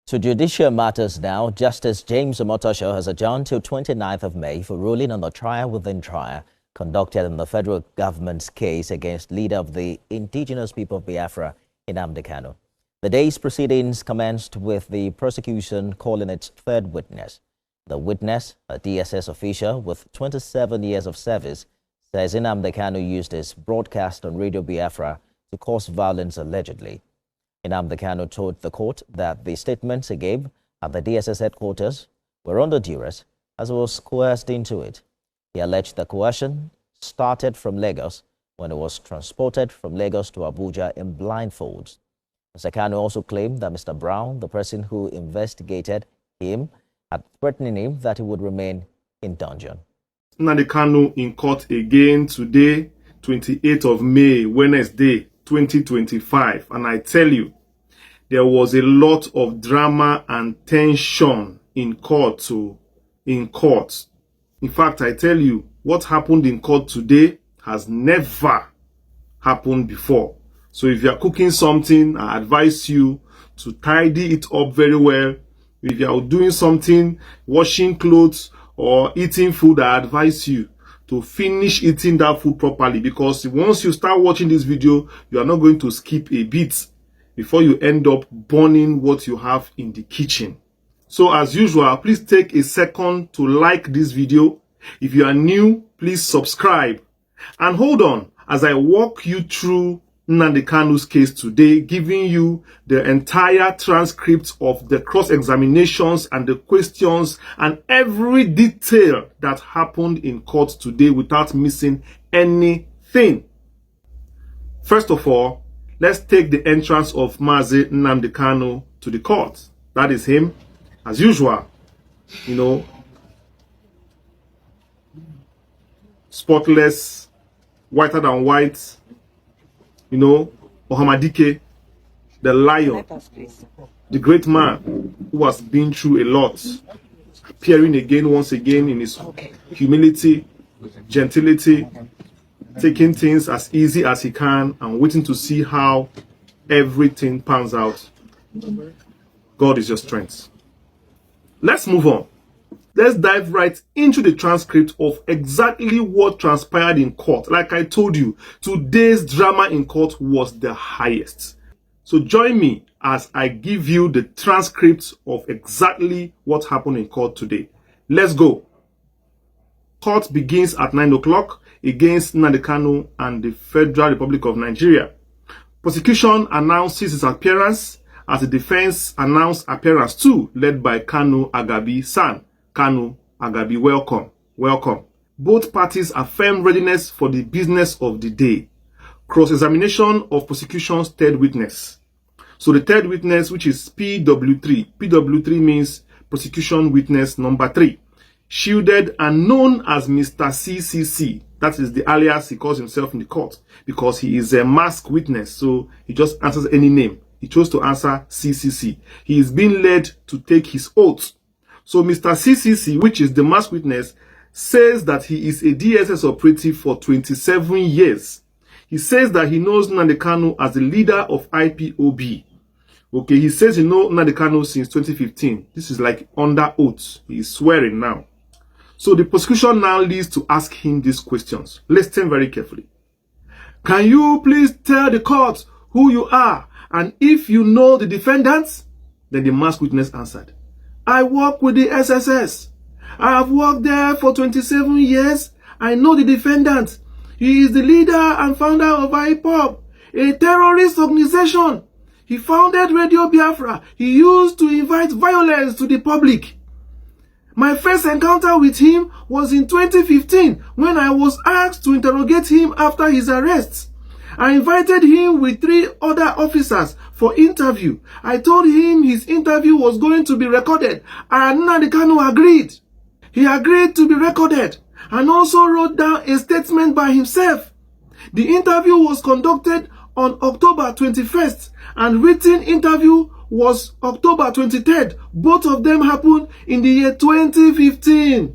To judicial matters now, Justice James Omotosho has adjourned till 29th of May for ruling on the trial within trial conducted in the federal government's case against leader of the indigenous people of Biafra, Nnamdi Kanu. The day's proceedings commenced with the prosecution calling its third witness. The witness, a DSS official with 27 years of service, says Nnamdi Kanu used his broadcast on Radio Biafra to cause violence allegedly. Nnamdi Kanu told the court that the statements he gave at the DSS headquarters were under duress as he was coerced into it. He alleged the coercion started from Lagos when he was transported from Lagos to Abuja in blindfolds. Mr. Kanu also claimed that Mr. Brown, the person who investigated him, had threatened him that he would remain in dungeon. Nnamdi Kanu in court again today, 28th of May, Wednesday, 2025, and I tell you, there was a lot of drama and tension in court. In fact, I tell you, what happened in court today has never happened before. So if you are cooking something, I advise you to tidy it up very well. If you are doing something, washing clothes or eating food, I advise you to finish eating that food properly, because once you start watching this video, you are not going to skip a bit before you end up burning what you have in the kitchen. So as usual, please take a second to like this video. If you are new, please subscribe. And hold on as I walk you through Nnamdi Kanu's case today, giving you the entire transcript of the cross-examinations and the questions and every detail that happened in court today without missing anything. First of all, let's take the entrance of Mazi Nnamdi Kanu to the court. That is him, as usual, you know, spotless, whiter than white, you know, Ohamadike, the lion, the great man who has been through a lot, appearing again, once again, in his humility, gentility, taking things as easy as he can and waiting to see how everything pans out. God is your strength. Let's move on. Let's dive right into the transcript of exactly what transpired in court. Like I told you, today's drama in court was the highest. So join me as I give you the transcript of exactly what happened in court today. Let's go. Court begins at 9 o'clock against Nnamdi Kanu and the Federal Republic of Nigeria. Prosecution announces his appearance as the defense announced appearance too, led by Kanu Agabi-san. Kanu Agabi, welcome. Welcome. Both parties affirm readiness for the business of the day. Cross-examination of prosecution's third witness. So the third witness, which is PW3. PW3 means prosecution witness number 3. Shielded and known as Mr. CCC. That is the alias he calls himself in the court, because he is a masked witness, so he just answers any name. He chose to answer CCC. He is being led to take his oath. So Mr. CCC, which is the masked witness, says that he is a DSS operative for 27 years. He says that he knows Nnamdi Kanu as the leader of IPOB. Okay, he says he knows Nnamdi Kanu since 2015. This is like under oath. He is swearing now. So the prosecution now leads to ask him these questions. Listen very carefully. Can you please tell the court who you are and if you know the defendants? Then the masked witness answered, I work with the SSS. I have worked there for 27 years. I know the defendant. He is the leader and founder of IPOB, a terrorist organization. He founded Radio Biafra. He used to invite violence to the public. My first encounter with him was in 2015 when I was asked to interrogate him after his arrest. I invited him with 3 other officers for interview. I told him his interview was going to be recorded, and Nnamdi Kanu agreed. He agreed to be recorded and also wrote down a statement by himself. The interview was conducted on October 21st and written interview was October 23rd. Both of them happened in the year 2015.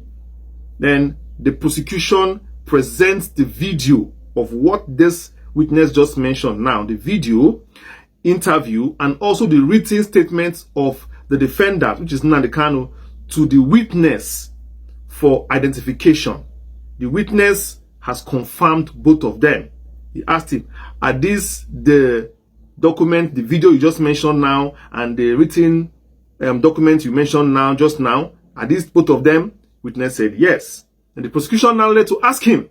Then the prosecution presents the video of what this witness just mentioned now, the video, interview, and also the written statements of the defendant, which is Nnamdi Kanu, to the witness for identification. The witness has confirmed both of them. He asked him, are these the document, the video you just mentioned now, and the written document you mentioned now, just now, are these both of them? Witness said yes. And the prosecution now led to ask him,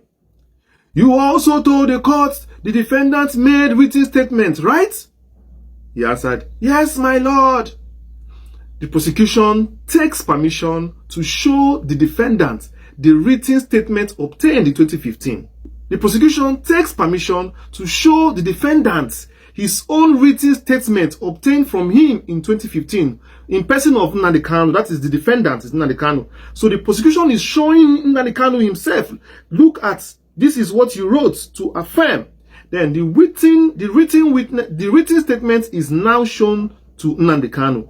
you also told the court the defendant made written statements, right? He answered, yes, my lord. The prosecution takes permission to show the defendant the written statement obtained in 2015. The prosecution takes permission to show the defendant his own written statement obtained from him in 2015 in person of Nnamdi Kanu. That is, the defendant is Nnamdi Kanu. So the prosecution is showing Nnamdi Kanu himself. Look at, this is what you wrote to affirm. Then the written statement is now shown to Nnamdi Kanu.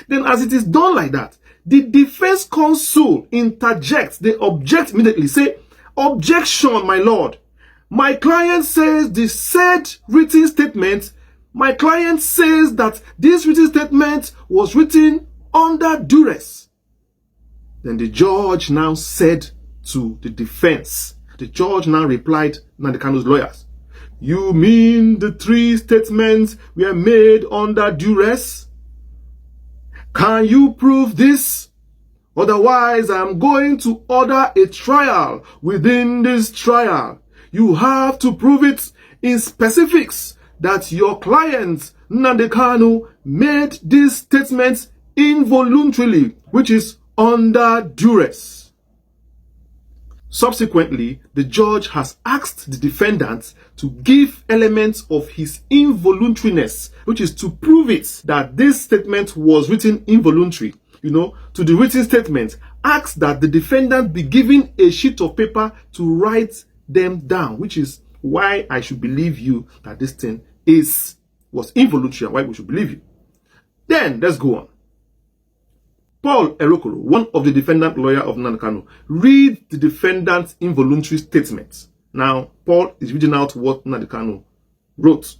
Then as it is done like that, the defense counsel interjects. They object immediately. Say, objection, my lord. My client says the said written statement, my client says that this written statement was written under duress. Then the judge now said to the defense, the judge now replied, Nnamdi Kanu's lawyers, you mean the 3 statements were made under duress? Can you prove this? Otherwise, I'm going to order a trial within this trial. You have to prove it in specifics that your client, Nnamdi Kanu, made these statements involuntarily, which is under duress. Subsequently, the judge has asked the defendant to give elements of his involuntariness, which is to prove it that this statement was written involuntary. To the written statement, asks that the defendant be given a sheet of paper to write them down, which is why I should believe you that this thing was involuntary, and why we should believe you. Then let's go on. Paul Erokoro, one of the defendant lawyer of Nnamdi Kanu, read the defendant's involuntary statement. Now, Paul is reading out what Nnamdi Kanu wrote.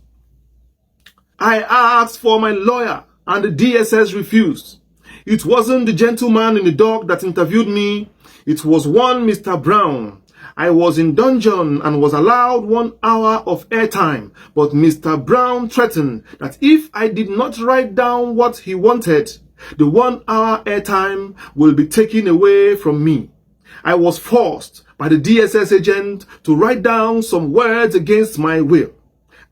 I asked for my lawyer and the DSS refused. It wasn't the gentleman in the dock that interviewed me. It was one Mr. Brown. I was in dungeon and was allowed 1 hour of airtime, but Mr. Brown threatened that if I did not write down what he wanted, the 1 hour airtime will be taken away from me. I was forced by the DSS agent to write down some words against my will,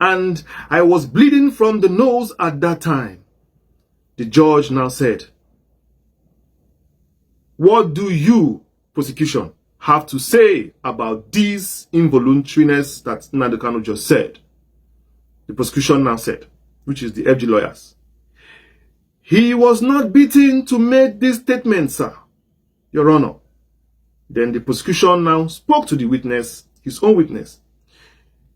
and I was bleeding from the nose at that time. The judge now said, what do you, prosecution, have to say about this involuntariness that Nnamdi Kanu just said? The prosecution now said, which is the FG lawyers, he was not beaten to make this statement, sir, Your Honor. Then the prosecution now spoke to the witness, his own witness.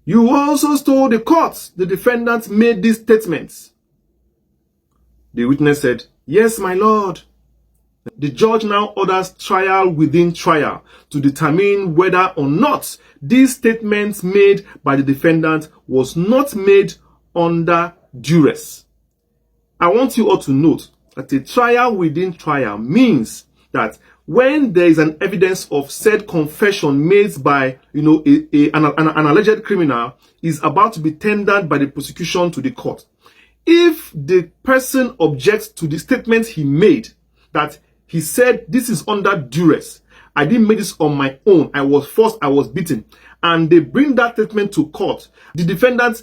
You also told the court the defendant made these statements. The witness said, yes, my lord. The judge now orders trial within trial to determine whether or not these statements made by the defendant was not made under duress. I want you all to note that a trial within trial means that when there is an evidence of said confession made by, an alleged criminal is about to be tendered by the prosecution to the court. If the person objects to the statement he made, that he said, this is under duress, I didn't make this on my own, I was forced, I was beaten, and they bring that statement to court, the defendant,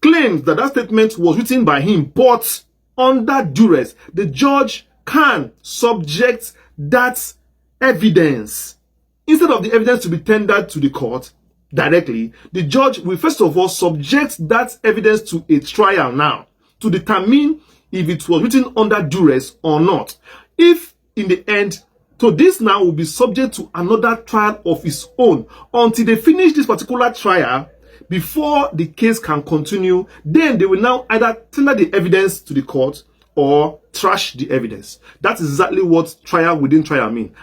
claims that that statement was written by him, but under duress, the judge can subject that evidence. Instead of the evidence to be tendered to the court directly, the judge will first of all subject that evidence to a trial now to determine if it was written under duress or not. If in the end, so this now will be subject to another trial of its own until they finish this particular trial. Before the case can continue, then they will now either tender the evidence to the court or trash the evidence. That is exactly what trial within trial mean.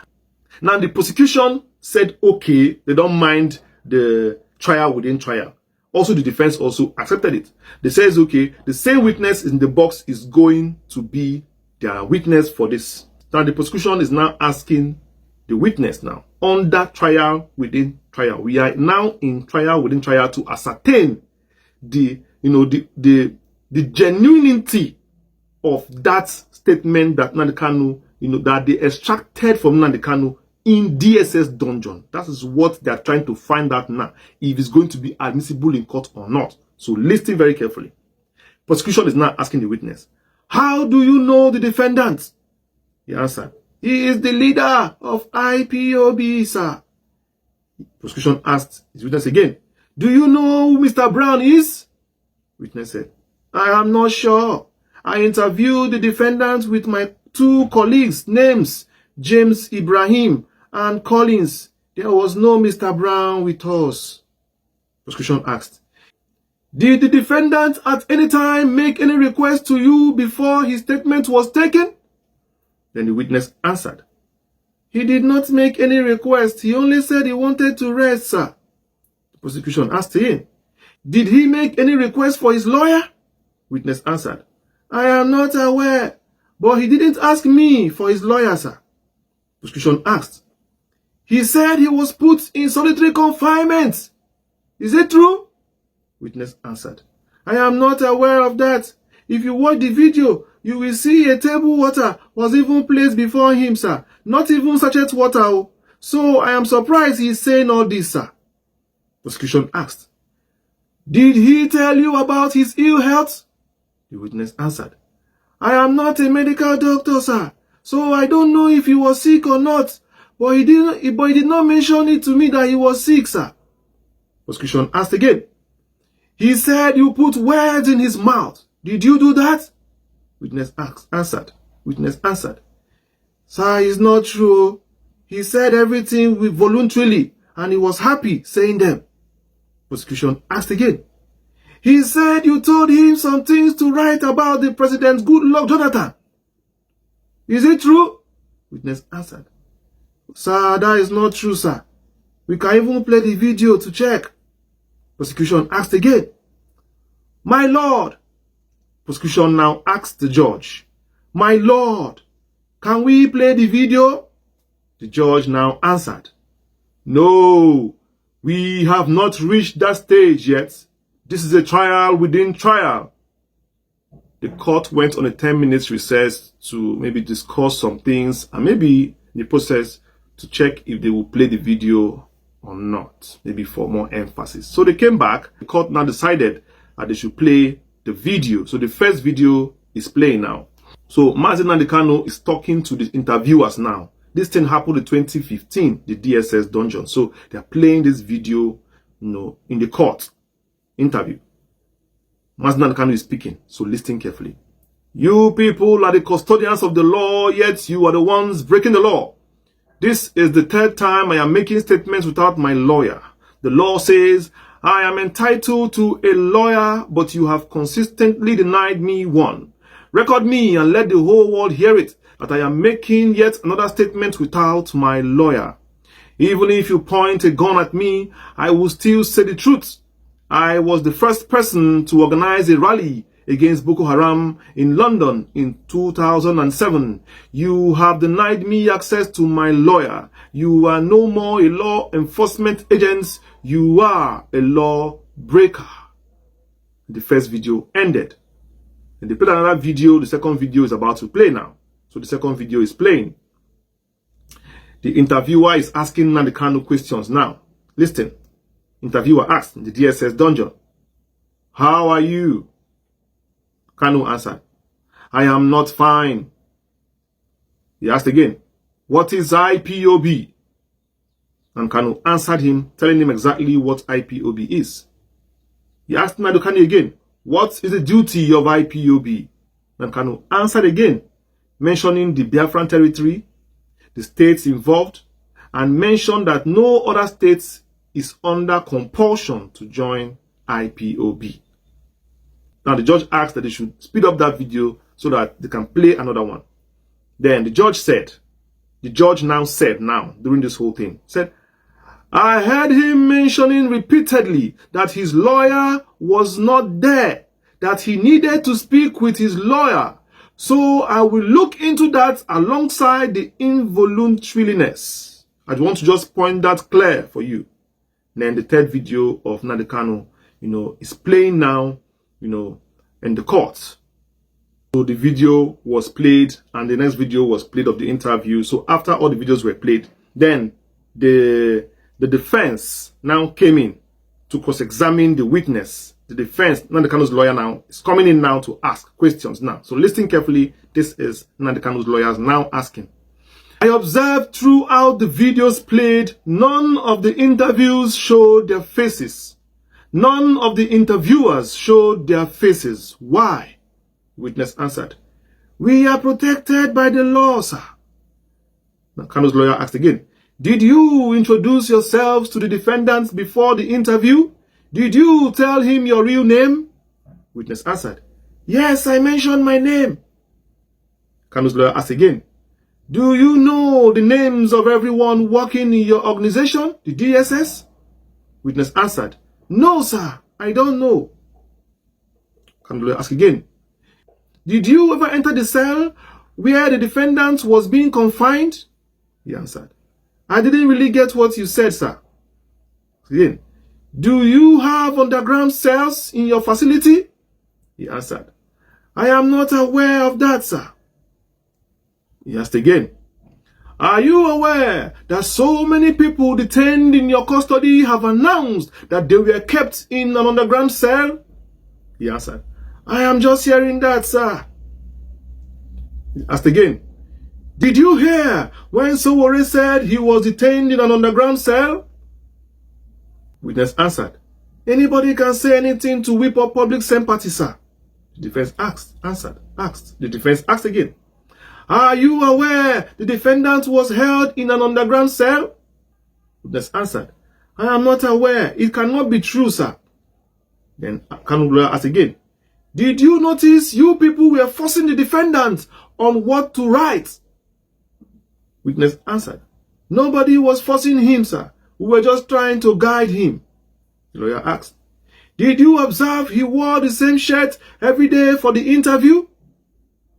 Now the prosecution said, okay, they don't mind the trial within trial. Also, the defense also accepted it. They says, okay, the same witness in the box is going to be their witness for this. Now the prosecution is now asking the witness now, under trial within trial. We are now in trial within trial to ascertain the genuinity of that statement that Nnamdi Kanu, that they extracted from Nnamdi Kanu in DSS dungeon. That is what they are trying to find out now, if it's going to be admissible in court or not. So listen very carefully. Prosecution is now asking the witness, how do you know the defendant? He answered, he is the leader of IPOB, sir. Prosecution asked his witness again, do you know who Mr. Brown is? Witness said, I am not sure. I interviewed the defendant with my 2 colleagues' names, James Ibrahim and Collins. There was no Mr. Brown with us. Prosecution asked, did the defendant at any time make any request to you before his statement was taken? Then the witness answered, he did not make any request. He only said he wanted to rest, sir. The prosecution asked him, did he make any request for his lawyer? Witness answered, I am not aware, but he didn't ask me for his lawyer, sir. Prosecution asked, he said he was put in solitary confinement. Is it true? Witness answered, I am not aware of that. If you watch the video, you will see a table water was even placed before him, sir. Not even sachet water. So I am surprised he is saying all this, sir. Prosecution asked, did he tell you about his ill health? The witness answered, I am not a medical doctor, sir, so I don't know if he was sick or not, but he did not mention it to me that he was sick, sir. Prosecution asked again, he said you put words in his mouth. Did you do that? Witness answered, sir, it's not true. He said everything voluntarily, and he was happy saying them. Prosecution asked again, he said you told him some things to write about the president, Goodluck Jonathan. Is it true? Witness answered, sir, that is not true, sir. We can even play the video to check. Prosecution asked again, my lord. Prosecution now asked the judge, my lord, can we play the video? The judge now answered, no, we have not reached that stage yet. This is a trial within trial. The court went on a 10-minute recess to maybe discuss some things and maybe in the process to check if they will play the video or not, maybe for more emphasis. So they came back. The court now decided that they should play the video. So the first video is playing now. So Nnamdi Kanu is talking to the interviewers now. This thing happened in 2015, the DSS dungeon. So they are playing this video, in the court interview. Nnamdi Kanu is speaking, so listen carefully. You people are the custodians of the law, yet you are the ones breaking the law. This is the 3rd time I am making statements without my lawyer. The law says I am entitled to a lawyer, but you have consistently denied me one. Record me and let the whole world hear it, that I am making yet another statement without my lawyer. Even if you point a gun at me, I will still say the truth. I was the first person to organize a rally against Boko Haram in London in 2007. You have denied me access to my lawyer. You are no more a law enforcement agent. You are a law breaker. The first video ended. And they played another video. The second video is about to play now. So the second video is playing. The interviewer is asking Nnamdi Kanu questions now. Listen. Interviewer asked in the DSS dungeon, how are you? Kanu answered, I am not fine. He asked again, what is IPOB? And Kanu answered him, telling him exactly what IPOB is. He asked Nnamdi Kanu again, what is the duty of IPOB? And Kanu answered again, mentioning the Biafran territory, the states involved, and mentioned that no other states is under compulsion to join IPOB. Now the judge asked that they should speed up that video so that they can play another one. Then the judge now said during this whole thing, said, I heard him mentioning repeatedly that his lawyer was not there, that he needed to speak with his lawyer. So I will look into that alongside the involuntariness. I want to just point that clear for you. Then the third video of Nnamdi Kanu, is playing now, in the court. So the video was played and the next video was played of the interview. So after all the videos were played, then the defense now came in to cross-examine the witness. The defense, Nnamdi Kanu's lawyer now, is coming in now to ask questions now. So listen carefully. This is Nnamdi Kanu's lawyers now asking. I observed throughout the videos played, none of the interviews showed their faces. None of the interviewers showed their faces. Why? Witness answered, we are protected by the law, sir. Now Kanu's lawyer asked again, did you introduce yourselves to the defendants before the interview? Did you tell him your real name? Witness answered, yes, I mentioned my name. Kanu's lawyer asked again, do you know the names of everyone working in your organization, the DSS? Witness answered, no, sir, I don't know. Kanu's lawyer asked again, did you ever enter the cell where the defendant was being confined? He answered, I didn't really get what you said, sir. Again, do you have underground cells in your facility? He answered, I am not aware of that, sir. He asked again, are you aware that so many people detained in your custody have announced that they were kept in an underground cell? He answered, I am just hearing that, sir. He asked again, did you hear when Sowore said he was detained in an underground cell? Witness answered, anybody can say anything to whip up public sympathy, sir. The defense asked again, are you aware the defendant was held in an underground cell? Witness answered, I am not aware. It cannot be true, sir. Then Kanu asked again, did you notice you people were forcing the defendant on what to write? Witness answered, nobody was forcing him, sir. We were just trying to guide him. The lawyer asked, did you observe he wore the same shirt every day for the interview?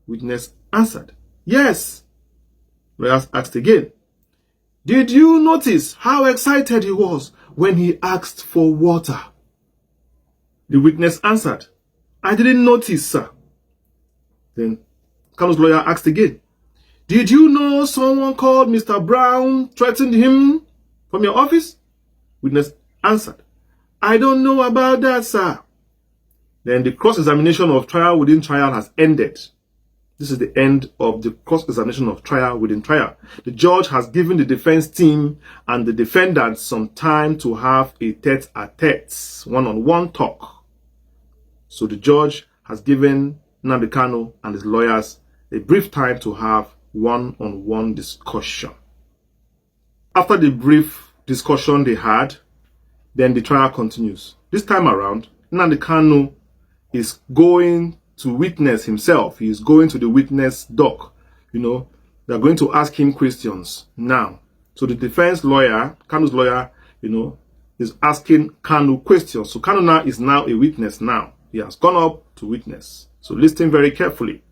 Witness answered, yes. Lawyer asked again, did you notice how excited he was when he asked for water? The witness answered, I didn't notice, sir. Then Kanu's lawyer asked again, did you know someone called Mr. Brown threatened him from your office? Witness answered, I don't know about that, sir. Then the cross-examination of trial within trial has ended. This is the end of the cross-examination of trial within trial. The judge has given the defense team and the defendant some time to have a tete-a-tete, one-on-one talk. So the judge has given Nnamdi Kanu and his lawyers a brief time to have one-on-one discussion. After the brief discussion they had, then the trial continues. This time around, Nnamdi Kanu is going to witness himself. He is going to the witness dock. They're going to ask him questions now. So the defense lawyer, Kanu's lawyer, is asking Kanu questions. So Kanu now is now a witness now. He has gone up to witness. So listen very carefully.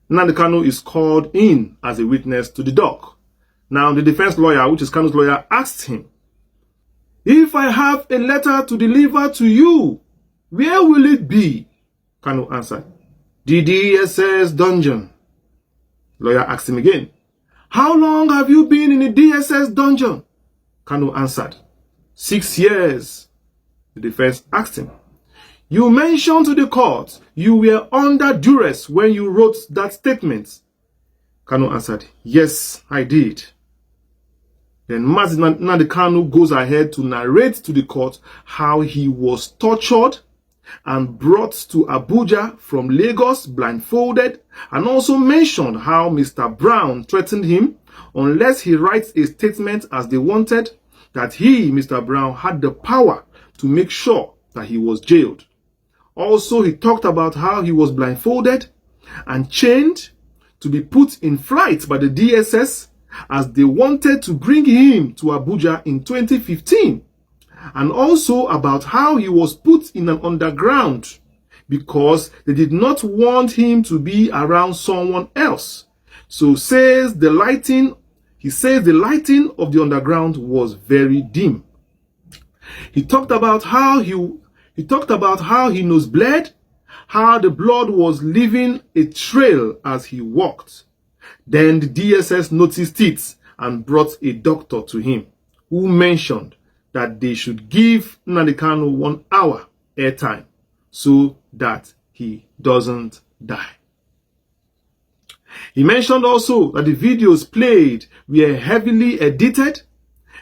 Nnamdi Kanu is called in as a witness to the dock. Now the defense lawyer, which is Kanu's lawyer, asked him, if I have a letter to deliver to you, where will it be? Kanu answered, the DSS dungeon. Lawyer asked him again, how long have you been in the DSS dungeon? Kanu answered, 6 years. The defense asked him, you mentioned to the court you were under duress when you wrote that statement. Kanu answered, yes, I did. Then Nnamdi Kanu goes ahead to narrate to the court how he was tortured and brought to Abuja from Lagos blindfolded, and also mentioned how Mr. Brown threatened him unless he writes a statement as they wanted, that he, Mr. Brown, had the power to make sure that he was jailed. Also, he talked about how he was blindfolded and chained to be put in flight by the DSS as they wanted to bring him to Abuja in 2015. And also about how he was put in an underground because they did not want him to be around someone else. So says the lighting of the underground was very dim. He talked about how he nosebleed, how the blood was leaving a trail as he walked. Then the DSS noticed it and brought a doctor to him, who mentioned that they should give Nnamdi Kanu 1 hour airtime so that he doesn't die. He mentioned also that the videos played were heavily edited,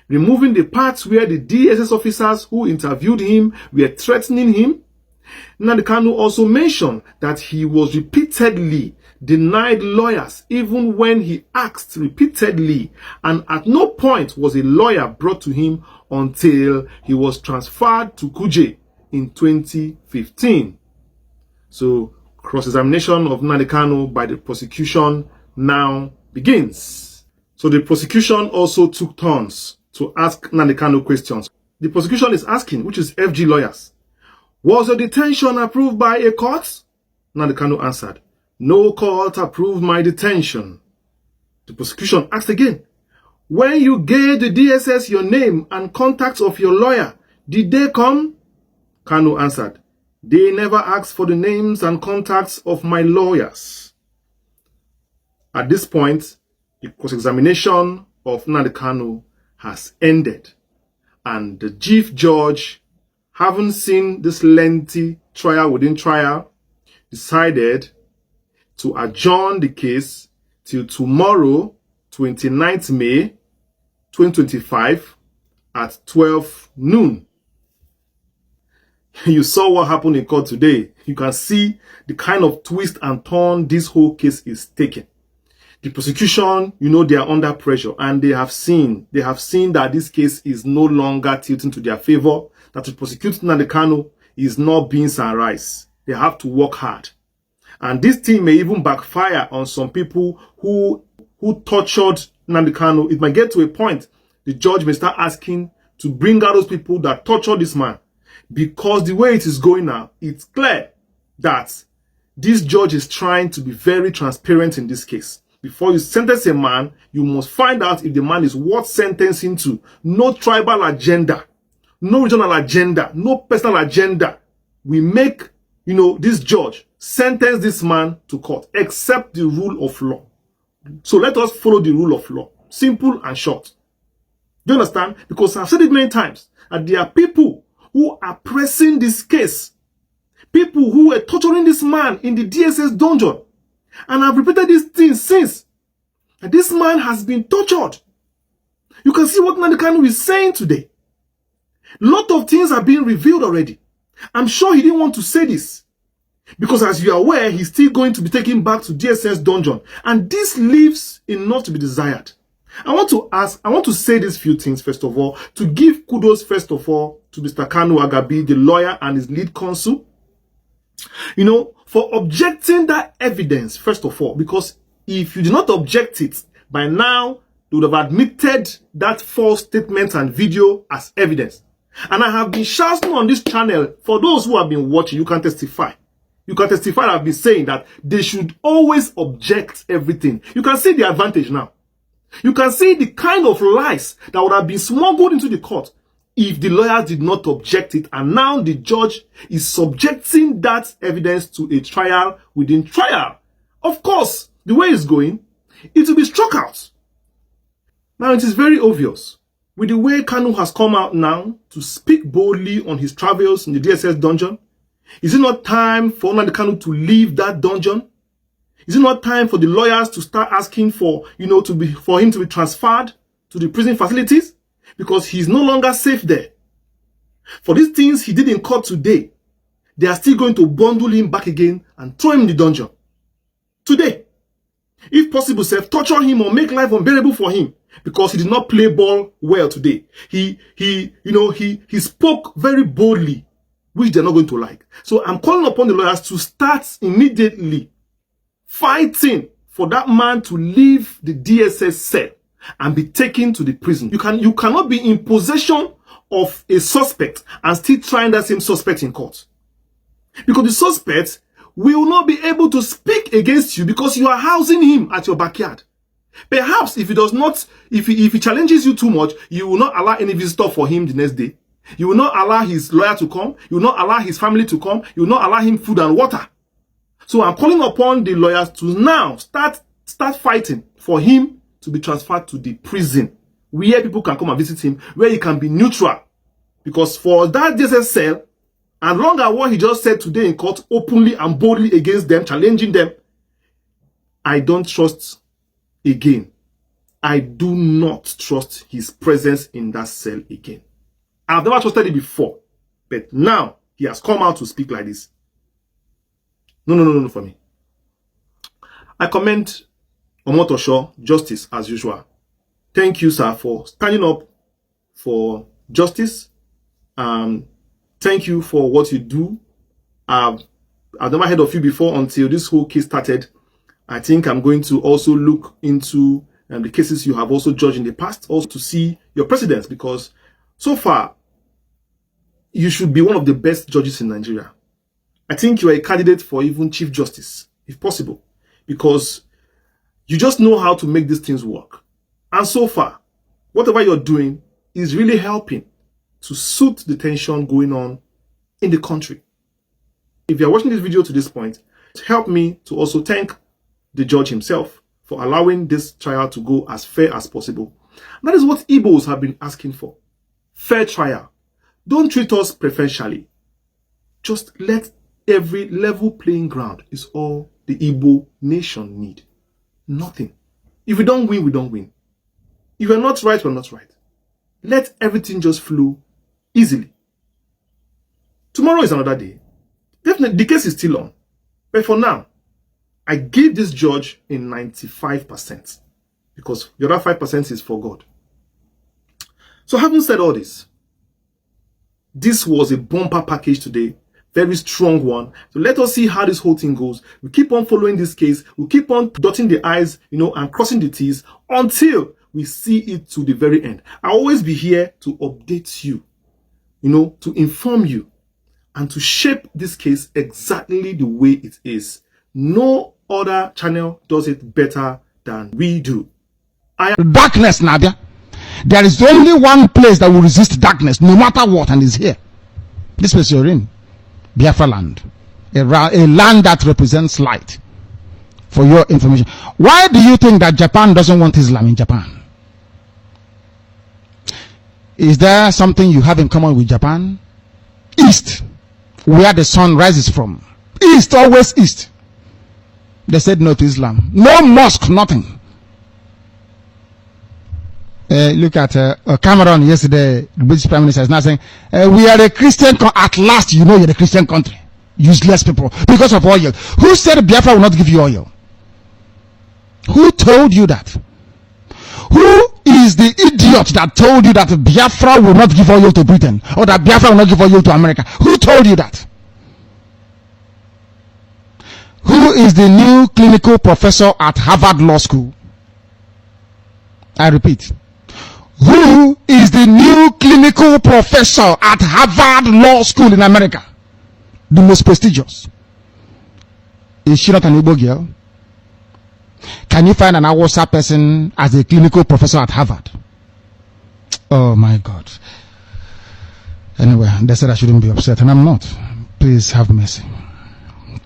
removing the parts where the DSS officers who interviewed him were threatening him. Nnamdi Kanu also mentioned that he was repeatedly denied lawyers even when he asked repeatedly, and at no point was a lawyer brought to him until he was transferred to Kuje in 2015. So cross-examination of Nnamdi Kanu by the prosecution now begins. So the prosecution also took turns to ask Nnamdi Kanu questions. The prosecution is asking, which is FG lawyers, was your detention approved by a court? Nnamdi Kanu answered, no court approved my detention. The prosecution asked again, when you gave the DSS your name and contacts of your lawyer, did they come? Kanu answered, they never asked for the names and contacts of my lawyers. At this point, the cross-examination of Nnamdi Kanu has ended, and the chief judge, having seen this lengthy trial within trial, decided to adjourn the case till tomorrow, 29th May 2025 at 12 noon. You saw what happened in court today. You can see the kind of twist and turn this whole case is taking. The prosecution, they are under pressure, and they have seen that this case is no longer tilting to their favor, that to prosecute Nnamdi Kanu is not beans and rice. They have to work hard. And this thing may even backfire on some people who tortured Nnamdi Kanu. It might get to a point the judge may start asking to bring out those people that tortured this man. Because the way it is going now, it's clear that this judge is trying to be very transparent in this case. Before you sentence a man, you must find out if the man is worth sentencing to. No tribal agenda, no regional agenda, no personal agenda. We make, this judge sentence this man to court, except the rule of law. So let us follow the rule of law. Simple and short. Do you understand? Because I've said it many times, that there are people who are pressing this case. People who were torturing this man in the DSS dungeon. And I've repeated this thing since. That this man has been tortured. You can see what Nnamdi Kanu is saying today. A lot of things are being revealed already. I'm sure he didn't want to say this. Because as you are aware, he's still going to be taken back to DSS dungeon. And this leaves enough to be desired. I want to say these few things first of all, to give kudos first of all to Mr. Kanu Agabi, the lawyer and his lead counsel, for objecting that evidence first of all, because if you did not object it, by now they would have admitted that false statement and video as evidence. And I have been shouting on this channel, for those who have been watching, you can testify. You can testify that I've been saying that they should always object everything. You can see the advantage now. You can see the kind of lies that would have been smuggled into the court if the lawyers did not object it. And now the judge is subjecting that evidence to a trial within trial. Of course, the way it's going, it will be struck out. Now it is very obvious, with the way Kanu has come out now to speak boldly on his travels in the DSS dungeon. Is it not time for Nnamdi Kanu to leave that dungeon? Is it not time for the lawyers to start asking for, for him to be transferred to the prison facilities? Because he's no longer safe there. For these things he did in court today, they are still going to bundle him back again and throw him in the dungeon. Today. If possible, torture him or make life unbearable for him because he did not play ball well today. He spoke very boldly, which they're not going to like. So I'm calling upon the lawyers to start immediately fighting for that man to leave the DSS cell and be taken to the prison. You cannot be in possession of a suspect and still trying that same suspect in court. Because the suspect will not be able to speak against you because you are housing him at your backyard. Perhaps if he does not, if he challenges you too much, you will not allow any visitor for him the next day. You will not allow his lawyer to come. You will not allow his family to come. You will not allow him food and water. So I'm calling upon the lawyers to now start fighting for him to be transferred to the prison where people can come and visit him, where he can be neutral. Because for that DSS cell, and long as what he just said today in court openly and boldly against them, challenging them, I don't trust again. I do not trust his presence in that cell again. I've never trusted it before, but now he has come out to speak like this. No for me. I commend Omotosho justice as usual. Thank you, sir, for standing up for justice. Thank you for what you do. I've never heard of you before until this whole case started. I think I'm going to also look into the cases you have also judged in the past, also to see your precedents, because so far, you should be one of the best judges in Nigeria. I think you are a candidate for even Chief Justice, if possible, because you just know how to make these things work. And so far, whatever you're doing is really helping to soothe the tension going on in the country. If you're watching this video to this point, help me to also thank the judge himself for allowing this trial to go as fair as possible. That is what Igbos have been asking for. Fair trial. Don't treat us preferentially. Just let every level playing ground is all the Igbo nation need. Nothing. If we don't win, we don't win. If we're not right, we're not right. Let everything just flow easily. Tomorrow is another day. Definitely, the case is still on. But for now, I give this judge a 95% because the other 5% is for God. So having said all this, this was a bumper package today. Very strong one. So let us see how this whole thing goes. We keep on following this case. We keep on dotting the I's, and crossing the T's until we see it to the very end. I'll always be here to update you, to inform you and to shape this case exactly the way it is. No other channel does it better than we do. Darkness, Nadia. There is only one place that will resist darkness, no matter what, and is here. This place you're in. Biafra land. A land that represents light. For your information. Why do you think that Japan doesn't want Islam in Japan? Is there something you have in common with Japan? East. Where the sun rises from. East, always east. They said no to Islam. No mosque, nothing. Look at Cameron yesterday, the British Prime Minister is now saying, we are a Christian at last, you're a Christian country. Useless people. Because of oil. Who said Biafra will not give you oil? Who told you that? Who is the idiot that told you that Biafra will not give oil to Britain? Or that Biafra will not give oil to America? Who told you that? Who is the new clinical professor at Harvard Law School? I repeat. Who is the new clinical professor at Harvard Law School in America? The most prestigious. Is she not an Igbo girl? Can you find an Awusa person as a clinical professor at Harvard? Oh my God. Anyway, they said I shouldn't be upset, and I'm not. Please have mercy.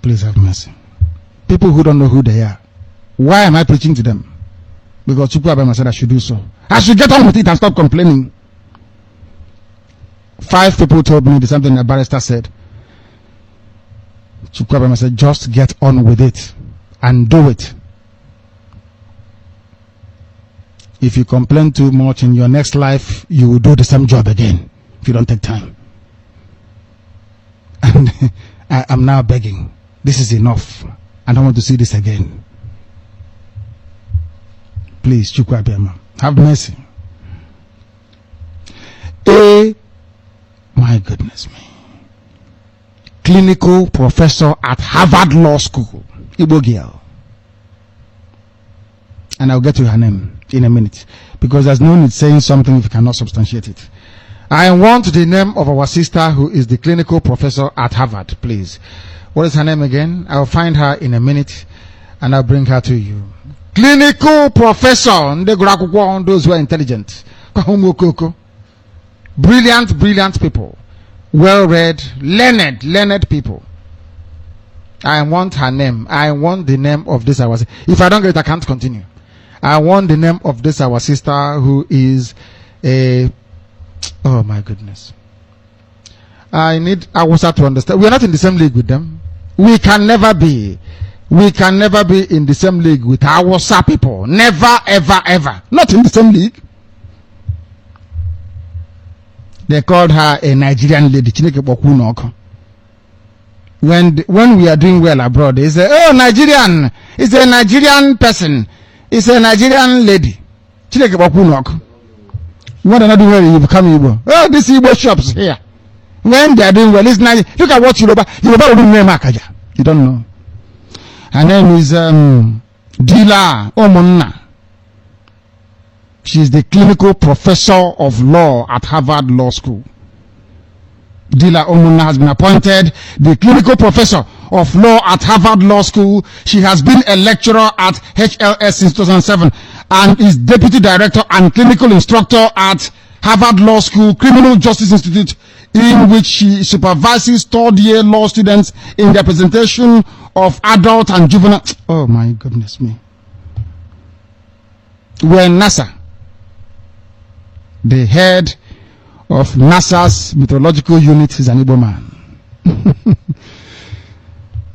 Please have mercy. People who don't know who they are. Why am I preaching to them? Because Chukwuabema said I should do so. I should get on with it and stop complaining. 5 people told me the same thing the barrister said. Chukwuabema said, just get on with it and do it. If you complain too much in your next life, you will do the same job again if you don't take time. And I am now begging. This is enough. I don't want to see this again. Please, Chukwuabema, have mercy. My goodness me. Clinical professor at Harvard Law School. Igbo girl. And I'll get to her name in a minute. Because there's no need saying something if you cannot substantiate it. I want the name of our sister who is the clinical professor at Harvard, please. What is her name again? I'll find her in a minute and I'll bring her to you. Clinical professor, those who are intelligent. Brilliant people. Well-read, learned people. I want her name. I want the name of this our sister. If I don't get it, I can't continue. I want the name of this our sister who is a... Oh my goodness. I need Awusa to understand. We are not in the same league with them. We can never be. We can never be in the same league with Awusa people. Never, ever. Not in the same league. They called her a Nigerian lady. When we are doing well abroad, they say, oh, Nigerian. It's a Nigerian person. It's a Nigerian lady. When they're not doing well, you become Igbo. Oh, these Igbo shops here. When they are doing well, it's nice. Look at what Yoruba will do. You don't know. Her name is Dila Omonna. She is the clinical professor of law at Harvard Law School. Dila Omonna has been appointed the clinical professor of law at Harvard Law School. She has been a lecturer at HLS since 2007 and is deputy director and clinical instructor at Harvard Law School Criminal Justice Institute, in which she supervises third-year law students in their presentation of adult and juvenile... Oh my goodness me. When NASA, the head of NASA's meteorological unit, is an Igbo man.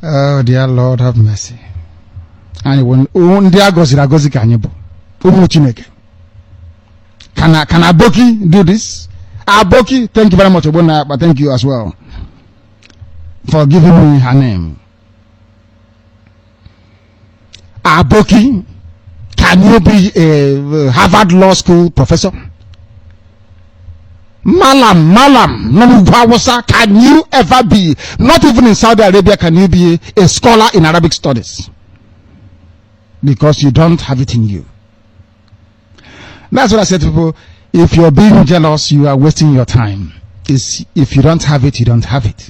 Oh dear Lord, have mercy. And when dear Gozi Kanyebo, can Aboki do this? Aboki, thank you very much, Obona, but thank you as well for giving me her name. Aboki, can you be a Harvard Law School professor? Malam, can you ever be, not even in Saudi Arabia, can you be a scholar in Arabic studies? Because you don't have it in you. That's what I said to people. If you're being jealous, you are wasting your time. If you don't have it, you don't have it.